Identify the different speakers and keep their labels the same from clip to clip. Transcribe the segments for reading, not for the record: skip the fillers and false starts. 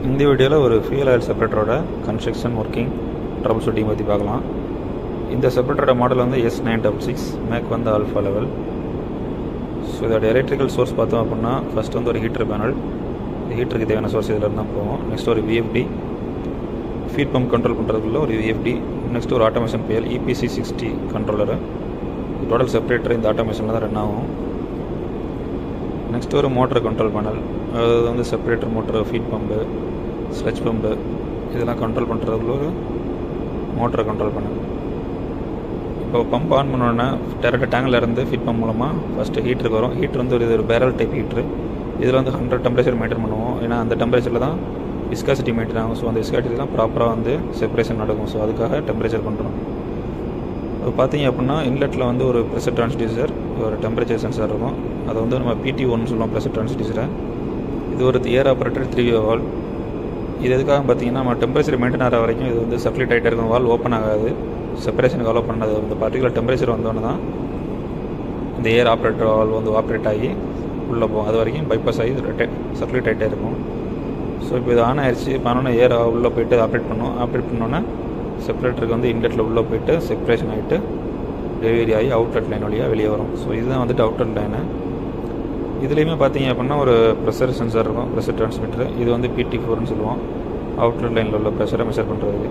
Speaker 1: இந்த வீடியோவில் ஒரு ஃபியூல் ஆயில் செப்பரேட்டரோட கன்ஸ்ட்ரக்ஷன் ஒர்க்கிங் ட்ரபிள் ஷூட்டிங் பற்றி பார்க்கலாம். இந்த செப்பரேட்டரோட மாடல் வந்து S966 மேக் வந்து ஆல்ஃபா லெவல். ஸோ இதோட எலக்ட்ரிக்கல் சோர்ஸ் பார்த்தோம் அப்படின்னா ஃபஸ்ட் வந்து ஒரு ஹீட்டர் பேனல், ஹீட்டருக்கு தேவையான சோர்ஸ் இதில் இருந்தால் போகும். நெக்ஸ்ட் ஒரு VFD ஃபீட் பம்ப் கண்ட்ரோல் பண்ணுறதுக்குள்ள ஒரு VFD. நெக்ஸ்ட் ஒரு automation PL EPC60 controller. Total separator இந்த ஆட்டோமேஷனில் தான் ரன் ஆகும். நெக்ஸ்ட் ஒரு மோட்டர் கண்ட்ரோல் பேனல், அது வந்து separator motor, feed pump, sludge pump இதெல்லாம் கண்ட்ரோல் பண்ணுறதுக்குள்ள ஒரு மோட்டரை கண்ட்ரோல் பேனல். இப்போ பம்ப் ஆன் பண்ணோன்னா டேரெக்டாக டேங்கில் இருந்து ஃபீட் பம்ப் மூலமாக ஃபஸ்ட்டு ஹீட்டருக்கு வரும். ஹீட்டர் வந்து ஒரு பேரல் டைப் ஹீட்ரு. இதில் வந்து 100 டெம்பரேச்சர் மெயின்டைன் பண்ணுவோம். ஏன்னா அந்த டெம்பரேச்சரில் தான் விஸ்காசிட்டி மெயின்டைன் ஆகும். ஸோ அந்த விஸ்காசிட்டிலாம் ப்ராப்பராக வந்து செப்பரேஷன் நடக்கும். ஸோ அதுக்காக டெம்பரேச்சர் பண்ணுறோம். அது பார்த்தீங்க அப்படின்னா இன்லெட்டில் வந்து ஒரு ப்ரெஷர் டிரான்ஸ்டியூசர், ஒரு டெம்பரேச்சர் சென்சார் இருக்கும். அதை வந்து நம்ம PT1 சொல்லுவோம், ப்ரெஷர் டிரான்ஸ்டியூசரை. இது ஒரு ஏர் ஆப்ரேட்டர் 3-வே வால். இது எதுக்காக பார்த்தீங்கன்னா நம்ம டெம்பரேச்சர் மெயின்டைன் ஆகிற வரைக்கும் இது வந்து சர்க்குலேட் ஆகிட்டே இருக்கும். வால் ஓப்பன் ஆகாது, செப்பரேஷனுக்கு அலோவ் பண்ணாது. இந்த பர்டிகுலர் டெம்பரேச்சர் வந்தோன்னு தான் இந்த ஏர் ஆப்ரேட்டர் வால் வந்து ஆப்ரேட் ஆகி உள்ளே போகும். அது வரைக்கும் பைபாஸ் ஆகி சர்க்குலேட் ஆகிட்டே இருக்கும். ஸோ இப்போ இது ஆன் ஆயிடுச்சு. பண்ணோன்னே ஏர் உள்ளே போய்ட்டு ஆப்ரேட் பண்ணும். ஆப்ரேட் பண்ணோன்னே செப்பரேட்டருக்கு வந்து இன்லெட்டில் உள்ளே போய்ட்டு செப்பரேஷன் ஆகிட்டு டெலிவரி ஆகி அவுட்லெட் லைன் வழியாக வெளியே வரும். ஸோ இதுதான் வந்துட்டு அவுட்லெட் லைனு. இதுலேயுமே பார்த்தீங்க அப்படின்னா ஒரு ப்ரெஷர் சென்சார் இருக்கும், ப்ரெஷர் டிரான்ஸ்மிட்டர். இது வந்து PT4ன்னு சொல்லுவோம், அவுட்லெட் லைனில் உள்ள ப்ரெஷரை மெஷர் பண்ணுறதுக்கு.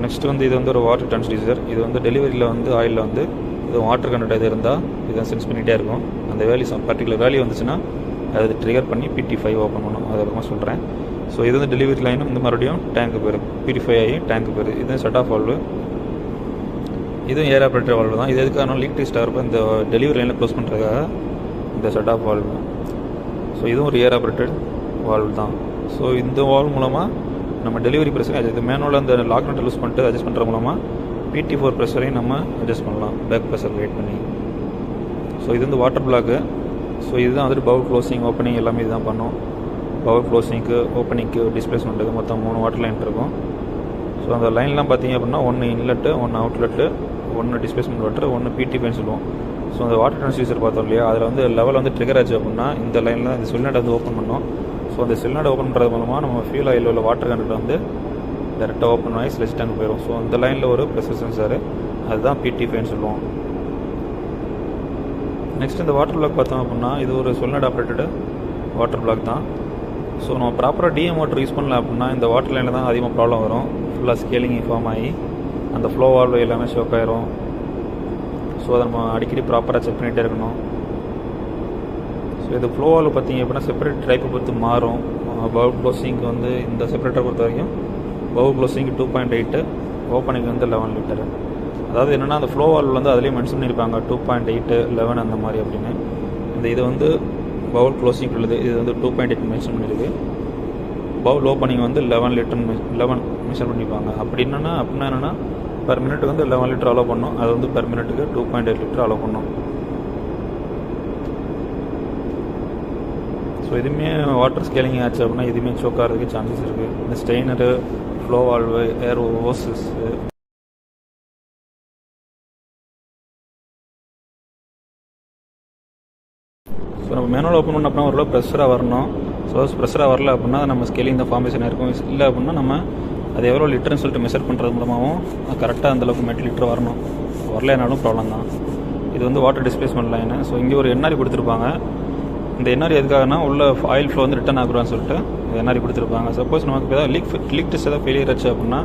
Speaker 1: நெக்ஸ்ட் வந்து இது வந்து ஒரு வாட்டர் டிரான்ஸ்டியூசர். இது வந்து டெலிவரியில் வந்து ஆயிலில் வந்து இது வாட்டர் கண்டென்ட் எது இருந்தால் இதை சென்ஸ் பண்ணிகிட்டே இருக்கும். அந்த பர்டிகுலர் வேல்யூ வந்துச்சுன்னா அது ட்ரிகர் பண்ணி PT5 ஓப்பன் பண்ணும். அதை அப்புறமா சொல்கிறேன். ஸோ இது வந்து டெலிவரி லைன் வந்து மறுபடியும் டேங்க்கு போயிடும். PT5 ஆகி டேங்க்கு போயிடும். இது செட் ஆஃப் வால்வு. இதுவும் ஏர் ஆப்ரேட்டர் வால்வு தான். இது எதுக்காக லீக் டெஸ்ட் ஆகிறப்ப இந்த டெலிவரி லைனில் க்ளோஸ் பண்ணுறதுக்காக இந்த செட் ஆஃப் வால்வு. ஸோ இதுவும் ஒரு ஏர் ஆப்ரேட்டட் வால்வு தான். ஸோ இந்த வால்வு மூலமாக நம்ம டெலிவரி ப்ரெஷரை இது மேனுவலாக அந்த லாக் நட்டை லூஸ் பண்ணிட்டு அட்ஜஸ்ட் பண்ணுற மூலமாக PT4 ப்ரெஷரையும் நம்ம அட்ஜஸ்ட் பண்ணலாம், பேக் ப்ரெஷர் வெயிட் பண்ணி. ஸோ இது வந்து வாட்டர் பிளாக்கு. ஸோ இதுதான் வந்துட்டு பவுல் க்ளோசிங், ஓப்பனிங் எல்லாமே இதுதான் பண்ணும். பவுல் க்ளோசிங்க்கு, ஓப்பனிங்க்கு, டிஸ்பிளேஸ்மெண்ட்டுக்கு மொத்தம் 3 வாட்டர் லைன் இருக்கும். ஸோ அந்த லைன்லாம் பார்த்தீங்க அப்படின்னா 1 inlet, 1 outlet, 1 displacement water, 1 PT5 சொல்லுவோம். ஸோ அந்த வாட்டர் டிரான்ஸ்டியூசர் பார்த்தோம் இல்லையா, அதில் வந்து லெவல் வந்து ட்ரிகர் ஆச்சு அப்படின்னா இந்த லைனில் இந்த சிலிண்டர் வந்து ஓப்பன் பண்ணோம். ஸோ அந்த சிலிண்டர் ஓப்பன் பண்ணுறது மூலமாக நம்ம ஃபியூல் ஆயில் உள்ள வாட்டர் கண்டென்ட் வந்து டேரெக்டாக ஓப்பன் ஆகி ஸ்லெட்ச் டேங்க் போயிடும். ஸோ அந்த லைனில் ஒரு ப்ரெஷர் சென்சார், அதுதான் PT5ன்னு சொல்லுவோம். நெக்ஸ்ட் இந்த வாட்டர் பிளாக் பார்த்தோம் அப்படின்னா இது ஒரு சொலினாய்டு ஆப்ரேட்டடு வாட்டர் பிளாக் தான். ஸோ நம்ம ப்ராப்பராக DM வாட்டர் யூஸ் பண்ணல அப்படின்னா இந்த வாட்டர் லைனில் தான் அதிகமாக ப்ராப்ளம் வரும். ஃபுல்லாக ஸ்கேலிங் ஃபார்ம் ஆகி அந்த ஃப்ளோ வால்வு எல்லாமே ஷோக் ஆயிரும். ஸோ அதை நம்ம அடிக்கடி ப்ராப்பராக செக் பண்ணிகிட்டே இருக்கணும். ஸோ இது ஃப்ளோ வால்வு பார்த்திங்க அப்படின்னா செப்பரேட் டைப்பை பொறுத்து மாறும். பவுல் க்ளோசிங்க்கு வந்து இந்த செப்பரேட்டரை பொறுத்த வரைக்கும் பவுல் க்ளோசிங்க்கு 2.8, ஓப்பனிங் வந்து 11 லிட்டரு. அதாவது என்னென்னா அந்த ஃப்ளோ வால்வு வந்து அதுலேயும் மென்ஷன் பண்ணியிருப்பாங்க 2.8, 11 அந்த மாதிரி அப்படின்னு. இது வந்து பவுல் க்ளோசிங் உள்ளது, இது வந்து 2.8 மென்ஷன் பண்ணியிருக்கு. பவுல் ஓப்பனிங் வந்து 11 மென்ஷன் பண்ணியிருப்பாங்க. அப்படின்னா என்னென்னா பெர் மினிட்டுக்கு வந்து 11 லிட்டர் அலோவ் பண்ணணும். அது வந்து பெர் மினிட்டுக்கு 2.8 லிட்டர் அலோவ் பண்ணணும். ஸோ இதுவுமே வாட்டர் ஸ்கேலிங் ஆச்சு அப்படின்னா இதுவுமே சோக் ஆகிறதுக்கு சான்சஸ் இருக்குது. இந்த ஸ்டெய்னரு, ஃப்ளோ வால்வு, ஏர் ஓசஸ், ஸோ நம்ம மேனுவல் ஓப்பன் பண்ண அப்படின்னா ஓரளவு ப்ரெஷராக வரணும். ஸோ ப்ரெஷராக வரல அப்படின்னா நம்ம ஸ்கேலிங் தான் ஃபார்மேஷன் இருக்கும். இல்லை அப்படின்னா நம்ம அது எவ்வளோ லிட்டர்னு சொல்லிட்டு மெஷர் பண்ணுறது மூலமாகவும் கரெக்டாக அந்தளவுக்கு மெட் லிட்டர் வரணும். வரலைனாலும் ப்ராப்ளம் தான். இது வந்து வாட்டர் டிஸ்பிளேஸ்மெண்ட் லைனு. ஸோ இங்கே ஒரு NRE கொடுத்துருப்பாங்க. இந்த NRE எதுக்காகனா உள்ள ஆயில் ஃப்ளோ வந்து ரிட்டர்ன் ஆகுறான்னு சொல்லிட்டு NRE கொடுத்துருப்பாங்க. சப்போஸ் நமக்கு ஏதாவது லீக் டெஸ்ட் ஏதாவது ஃபெயிலியர் ஆச்சு அப்படின்னா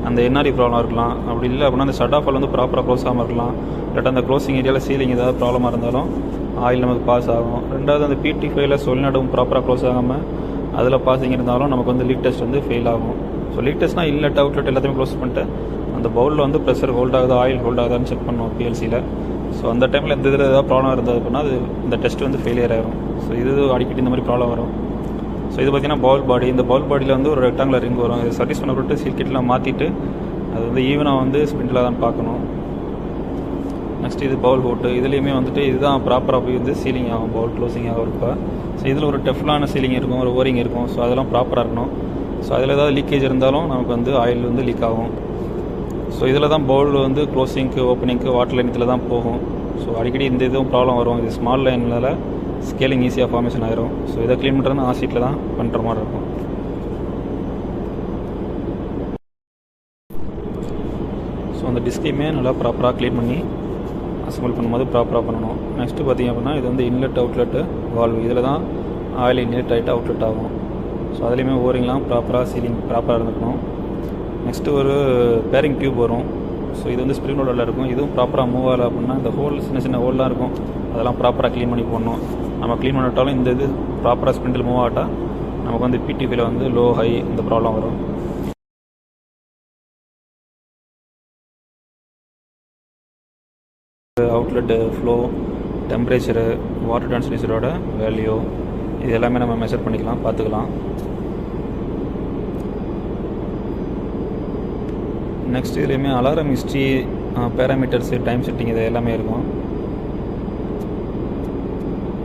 Speaker 1: அந்த NRE ப்ராப்ளம் இருக்கலாம். அப்படி இல்லை அப்படின்னா அந்த ஷட் ஆஃப் வால் வந்து ப்ராப்பராக க்ளோஸ் ஆகாமல் இருக்கலாம். இல்லாட்டா அந்த க்ளோசிங் ஏரியாவில் சீலிங் ஏதாவது ப்ராப்ளமாக இருந்தாலும் ஆயில் நமக்கு பாஸ் ஆகும். ரெண்டாவது அந்த PT5ல சொலினாய்டும் ப்ராப்பராக க்ளோஸ் ஆகாமல் அதில் பாசிங் இருந்தாலும் நமக்கு வந்து லீக் டெஸ்ட் வந்து ஃபெயில் ஆகும். ஸோ லீக் டெஸ்ட்னால் இன்லெட், அவுட்லெட் எல்லாத்தையுமே க்ளோஸ் பண்ணிட்டு அந்த பவுலில் வந்து ப்ரெஷர் ஹோல்ட் ஆகுதா, ஆயில் ஹோல்ட் ஆகுதான்னு செக் பண்ணுவோம் PLCயில். ஸோ அந்த டைமில் எந்த இதில் ஏதாவது ப்ராப்ளம் இருந்தது அப்படின்னா அது இந்த டெஸ்ட் வந்து ஃபெயிலியர் ஆகிரும். ஸோ இது அடிக்கடி இந்த மாதிரி ப்ராப்ளம் வரும். ஸோ இது பார்த்திங்கன்னா பவுல் பாடி. இந்த பவுல் பாடியில் வந்து ஒரு ரெக்டாங்குலர் ரிங் வரும். இது சர்வீஸ் பண்ணப்பட்டு சீல் கிட்லாம் மாற்றிட்டு அது வந்து ஈவனாக வந்து ஸ்பிண்டில் தான் பார்க்கணும். நெக்ஸ்ட் இது பவுல் ஹோட்டு. இதுலேயுமே வந்துட்டு இதுதான் ப்ராப்பராக போய் வந்து சீலிங் ஆகும், பவுல் க்ளோசிங் ஆகும் இருப்பா. ஸோ இதில் ஒரு டெஃப்லான சீலிங் இருக்கும், ஒரு ஓரிங் இருக்கும். ஸோ அதெல்லாம் ப்ராப்பராக இருக்கணும். ஸோ அதில் ஏதாவது லீக்கேஜ் இருந்தாலும் நமக்கு வந்து ஆயில் வந்து லீக் ஆகும். ஸோ இதில் தான் பவுல் வந்து க்ளோசிங்க்கு, ஓப்பனிங்க்கு, வாட்டர் லைன் இதில் தான் போகும். ஸோ அடிக்கடி இந்த இதுவும் ப்ராப்ளம் வரும். இது ஸ்மால் லைனில் ஸ்கேலிங் ஈஸியாக ஃபார்மேஷன் ஆகிரும். ஸோ இதை க்ளீன் பண்ணுறதுன்னு ஆசிட்டில் தான் பண்ணுற மாதிரி இருக்கும். அந்த டிஸ்கையுமே நல்லா ப்ராப்பராக க்ளீன் பண்ணி அசம்பிள் பண்ணும்போது ப்ராப்பராக பண்ணணும். நெக்ஸ்ட்டு பார்த்திங்க அப்படின்னா இது வந்து இன்லெட் அவுட்லெட்டு வால்வு, இதில் தான் ஆயில் இன்லெட் ஆகிட்டு அவுட்லெட் ஆகும். ஸோ அதுலேயுமே ஓரிங்லாம் ப்ராப்பராக சீலிங் ப்ராப்பராக இருந்துக்கணும். நெக்ஸ்ட்டு ஒரு பேரிங் டியூப் வரும். ஸோ இது வந்து ஸ்ப்ரிங் லோடரில் இருக்கும். இதுவும் ப்ராப்பராக மூவ் ஆகலை அப்படின்னா இந்த ஹோல் சின்ன சின்ன ஹோல்லாம் இருக்கும், அதெல்லாம் ப்ராப்பராக க்ளீன் பண்ணி போடணும். நம்ம க்ளீன் பண்ணிட்டாலும் இந்த இது ப்ராப்பராக ஸ்ப்ரிண்டில் மூவ் ஆகிட்டால் நமக்கு வந்து பிடிபியில் வந்து லோ ஹை இந்த ப்ராப்ளம் வரும். அவுட்லெட்டு ஃப்ளோ, டெம்பரேச்சரு, வாட்டர் ட்ரான்ஸ்டியூசரோட வேல்யூ இது எல்லாமே நம்ம மெஷர் பண்ணிக்கலாம், பார்த்துக்கலாம். நெக்ஸ்ட் இதுலேயுமே alarm history, parameters, time setting இது எல்லாமே இருக்கும்.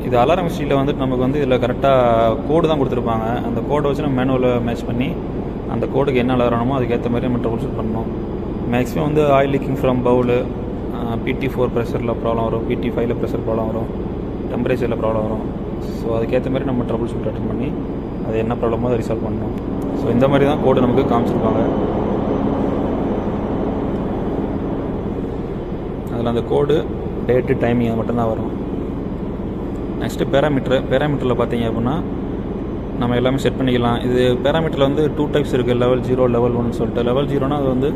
Speaker 1: இது அலாரம் ஹிஸ்ட்ரியில் வந்துட்டு நமக்கு வந்து இதில் கரெக்டாக கோடு தான் கொடுத்துருப்பாங்க. அந்த கோடை வச்சு நம்ம மேனுவலில் மேட்ச் பண்ணி அந்த கோடுக்கு என்ன அலாரமோ அதுக்கேற்ற மாதிரி நம்ம ட்ரபிள் ஷூட் பண்ணணும். மேக்ஸிமம் வந்து oil leaking from bowl, PT4 ப்ரெஷரில் ப்ராப்ளம் வரும், PT5 ப்ரெஷர் ப்ராப்ளம் வரும், டெம்பரேச்சரில் ப்ராப்ளம் வரும். ஸோ அதுக்கேற்ற மாதிரி நம்ம ட்ரபிள் ஷூட் அட்டன் பண்ணி அது என்ன ப்ராப்ளமோ அதை ரிசால்வ் பண்ணணும். ஸோ இந்த மாதிரி தான் கோடு நமக்கு காமிச்சிருப்பாங்க. அதில் அந்த கோடு, டேட்டு, டைமிங் அது மட்டும்தான் வரும். நெக்ஸ்ட்டு பேராமீட்டரில் பார்த்தீங்க அப்படின்னா நம்ம எல்லாமே செட் பண்ணிக்கலாம். இது பேராமீட்டரில் வந்து 2 டைப்ஸ் இருக்குது, லெவல் 0, லெவல் 1 சொல்லிட்டு. லெவல் 0னா அது வந்து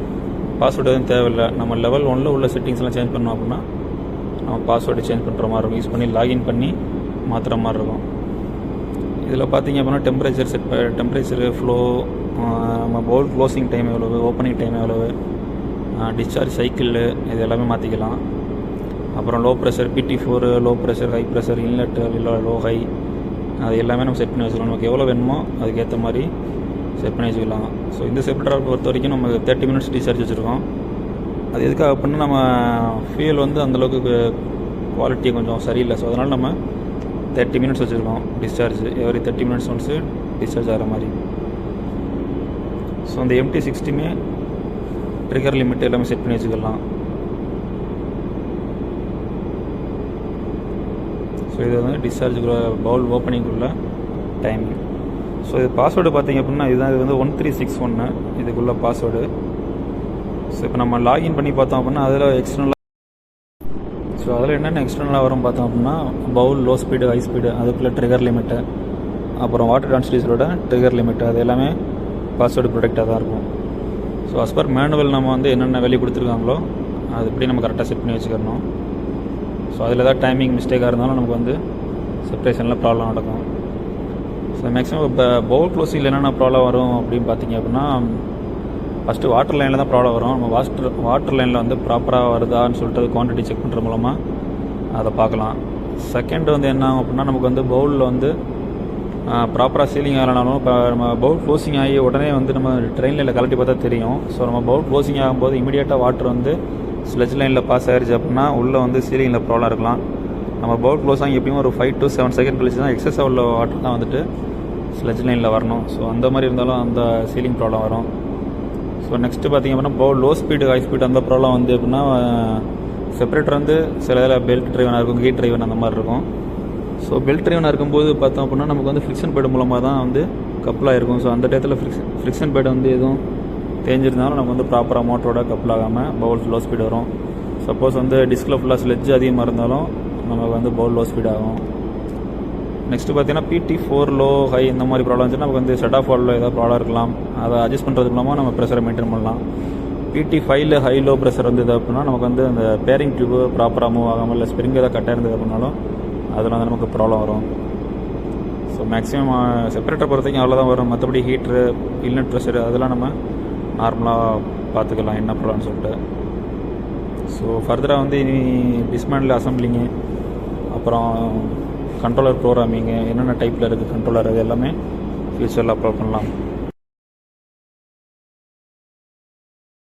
Speaker 1: பாஸ்வேர்டு எதுவும் தேவையில்லை. நம்ம லெவல் 1ல் உள்ள செட்டிங்ஸ்லாம் சேஞ்ச் பண்ணோம் அப்படின்னா நம்ம பாஸ்வேர்டு சேஞ்ச் பண்ணுற மாதிரி இருக்கும், யூஸ் பண்ணி லாகின் பண்ணி மாற்றுற மாதிரி இருக்கும். இதில் பார்த்தீங்க அப்படின்னா டெம்பரேச்சரு, ஃப்ளோ, நம்ம பவுல் க்ளோசிங் டைம் எவ்வளவு, ஓப்பனிங் டைம் எவ்வளவு, டிஸ்சார்ஜ் சைக்கிள் இது எல்லாமே மாற்றிக்கலாம். அப்புறம் low pressure, PT4, low pressure, high pressure, inlet இல்லை லோ ஹை, அது எல்லாமே நம்ம செட் பண்ணி வச்சுக்கலாம். நமக்கு எவ்வளோ வேணுமோ அதுக்கேற்ற மாதிரி செட் பண்ணி வச்சுக்கலாம். ஸோ இந்த செப்ரேட்டரை பொறுத்த வரைக்கும் நம்ம 30 மினிட்ஸ் டிஸ்சார்ஜ் வச்சுருக்கோம். அது எதுக்காக அப்படின்னா நம்ம ஃபியூல் வந்து அந்தளவுக்கு குவாலிட்டி கொஞ்சம் சரியில்லை. ஸோ அதனால் நம்ம 30 மினிட்ஸ் வச்சுருக்கோம் discharge, every 30 minutes once discharge ஆகிற மாதிரி. ஸோ அந்த MT60மே ட்ரிகர் லிமிட் எல்லாமே செட் பண்ணி வச்சுக்கலாம். ஸோ இது வந்து டிஸ்சார்ஜுக்குள்ள பவுல் ஓப்பனிங்குள்ள டைமிங். ஸோ இது பாஸ்வேர்டு பார்த்திங்க அப்படின்னா இதுதான், இது வந்து 1361 இதுக்குள்ள பாஸ்வேர்டு. ஸோ இப்போ நம்ம லாகின் பண்ணி பார்த்தோம் அப்படின்னா அதில் எக்ஸ்டர்னலாக, ஸோ அதில் என்னென்ன எக்ஸ்டர்னலாக வரும் பார்த்தோம் அப்படின்னா bowl low speed, high speed, அதுக்குள்ளே ட்ரிகர் லிமிட்டு, அப்புறம் வாட்டர் ட்ரான்ஸ்டியூசரோட ட்ரிகர் லிமிட்டு, அது எல்லாமே பாஸ்வேர்டு ப்ரொடெக்டாக தான் இருக்கும். ஸோ அஸ் பர் மேனுவல் நம்ம வந்து என்னென்ன வேல்யூ கொடுத்துருக்காங்களோ அது இப்படி நம்ம கரெக்டாக செட் பண்ணி வச்சுக்கணும். ஸோ அதில் ஏதாவது டைமிங் மிஸ்டேக்காக இருந்தாலும் நமக்கு வந்து செப்ரேஷனில் ப்ராப்ளம் நடக்கும். ஸோ மேக்ஸிமம் இப்போ பவுல் க்ளோசிங்கில் என்னென்ன ப்ராப்ளம் வரும் அப்படின்னு பார்த்தீங்க அப்படின்னா ஃபஸ்ட்டு வாட்டர் லைனில் தான் ப்ராப்ளம் வரும். நம்ம வாட்டர் லைனில் வந்து ப்ராப்பராக வருதான்னு சொல்லிட்டு அது குவான்டிட்டி செக் பண்ணுற மூலமாக அதை பார்க்கலாம். செகண்ட் வந்து என்ன ஆகும் அப்படின்னா நமக்கு வந்து பவுலில் வந்து ப்ராப்பராக சீலிங் ஆகலனாலும் இப்போ நம்ம பவுல் க்ளோசிங் ஆகி உடனே வந்து நம்ம ட்ரெயினில் கலட்டி பார்த்தா தெரியும். ஸோ நம்ம பவுல் க்ளோசிங் ஆகும்போது இமீடியட்டாக வாட்டர் வந்து ஸ்லெட்ஜ் லைனில் பாஸ் ஆகிடுச்சு அப்படின்னா உள்ளே வந்து சீலிங்கில் ப்ராப்ளம் இருக்கலாம். நம்ம பவுல் க்ளோஸ் ஆகி எப்படியும் ஒரு 5 to 7 செகண்ட் கழிச்சு தான் எக்ஸஸாக உள்ள வாட்டர் தான் வந்துட்டு ஸ்லெட்ஜ் லைனில் வரணும். ஸோ அந்த மாதிரி இருந்தாலும் அந்த சீலிங் ப்ராப்ளம் வரும். ஸோ நெக்ஸ்ட்டு பார்த்திங்க அப்படின்னா bowl low speed, high speed அந்த ப்ராப்ளம் வந்து எப்படின்னா செப்பரேட்டர் வந்து சில இதில் பெல்ட் ட்ரைவனாக இருக்கும், கீட் ட்ரைவன் அந்த மாதிரி இருக்கும். ஸோ பெல்ட் ட்ரைவனாக இருக்கும்போது பார்த்தோம் அப்படின்னா நமக்கு வந்து ஃப்ரிக்ஷன் பேடு மூலமாக தான் வந்து கப்பலாக இருக்கும். ஸோ அந்த டயத்தில் ஃப்ரிக்ஷன் பேடு வந்து எதுவும் தேஞ்சிருந்தாலும் நம்ம வந்து ப்ராப்பராக மோட்டரோட கப்பல் ஆகாமல் பவுல் லோ ஸ்பீடு வரும். சப்போஸ் வந்து டிஸ்கில் ஃபுல்லாக ஸ்லெட்ஜ் அதிகமாக இருந்தாலும் நமக்கு வந்து பவுல் லோ ஸ்பீட் ஆகும். நெக்ஸ்ட்டு பார்த்தீங்கன்னா PT4 லோ ஹை இந்த மாதிரி ப்ராப்ளம் இருந்துச்சுன்னா நமக்கு வந்து செட் ஆஃப் வால்வில் ஏதாவது ப்ராப்ளம் இருக்கலாம். அதை அட்ஜஸ்ட் பண்ணுறது மூலமாக நம்ம ப்ரெஷரை மெயின்டைன் பண்ணலாம். PT5 ஹை லோ ப்ரெஷர் வந்து அப்படின்னா நமக்கு வந்து அந்த பேரிங் டியூபு ப்ராப்பராக மூவ் ஆகாமல் இல்லை ஸ்ப்ரிங் ஏதாவது கட்டாக இருந்தது அப்படின்னாலும் அதில் வந்து நமக்கு ப்ராப்ளம் வரும். ஸோ மேக்ஸிமம் செப்பரேட்டரை பொறுத்த வரைக்கும் அவ்வளோதான் வரும். மற்றபடி ஹீட்ரு, இன்லெட் ப்ரெஷர் அதெல்லாம் நம்ம நார்மலாக பார்த்துக்கலாம் என்ன ப்ராப்ளம்னு சொல்லிட்டு. ஸோ ஃபர்தராக வந்து இனி டிஸ்மேண்டில் அசம்பிளிங்கு, அப்புறம் கண்ட்ரோலர் ப்ரோக்ராமிங்கு, என்னென்ன டைப்பில் இருக்குது கண்ட்ரோலர், அது எல்லாமே ஃப்யூச்சரில் அப்லோட் பண்ணலாம்.